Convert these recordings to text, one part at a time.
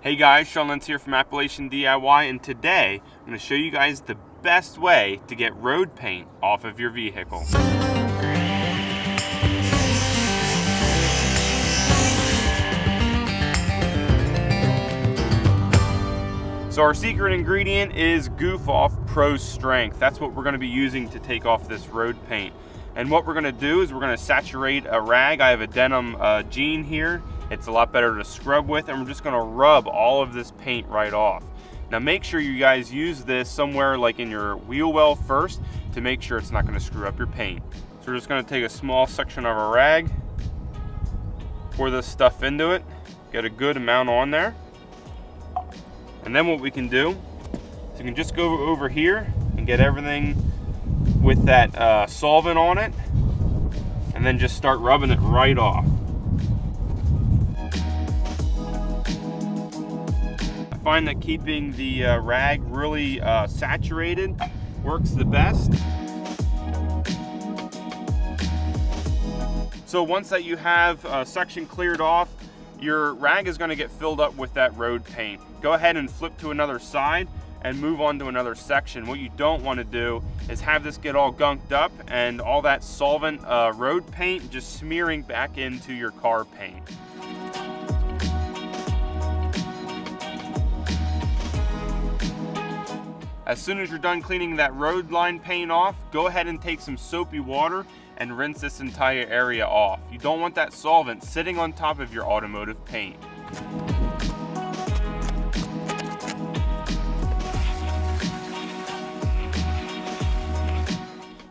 Hey guys, Sean Lentz here from Appalachian DIY, and today I'm going to show you guys the best way to get road paint off of your vehicle. So our secret ingredient is Goof Off Pro Strength. That's what we're going to be using to take off this road paint. And what we're going to do is we're going to saturate a rag. I have a denim jean here. It's a lot better to scrub with, and we're just going to rub all of this paint right off. Now make sure you guys use this somewhere like in your wheel well first to make sure it's not going to screw up your paint. So we're just going to take a small section of our rag, pour this stuff into it, get a good amount on there. And then what we can do is we can just go over here and get everything with that solvent on it, and then just start rubbing it right off. I find that keeping the rag really saturated works the best. So once that you have a section cleared off, your rag is going to get filled up with that road paint. Go ahead and flip to another side and move on to another section. What you don't want to do is have this get all gunked up and all that solvent road paint just smearing back into your car paint. As soon as you're done cleaning that road line paint off, go ahead and take some soapy water and rinse this entire area off. You don't want that solvent sitting on top of your automotive paint.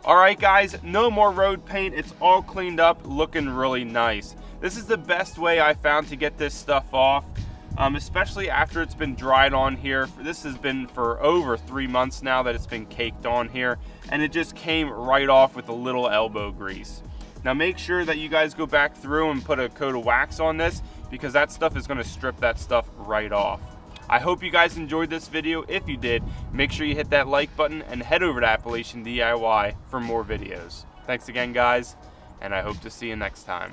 Alright guys, no more road paint. It's all cleaned up, looking really nice. This is the best way I found to get this stuff off, especially after it's been dried on here. This has been for over 3 months now that it's been caked on here, and it just came right off with a little elbow grease. Now make sure that you guys go back through and put a coat of wax on this, because that stuff is going to strip that stuff right off. I hope you guys enjoyed this video. If you did, make sure you hit that like button and head over to Appalachian DIY for more videos. Thanks again guys, and I hope to see you next time.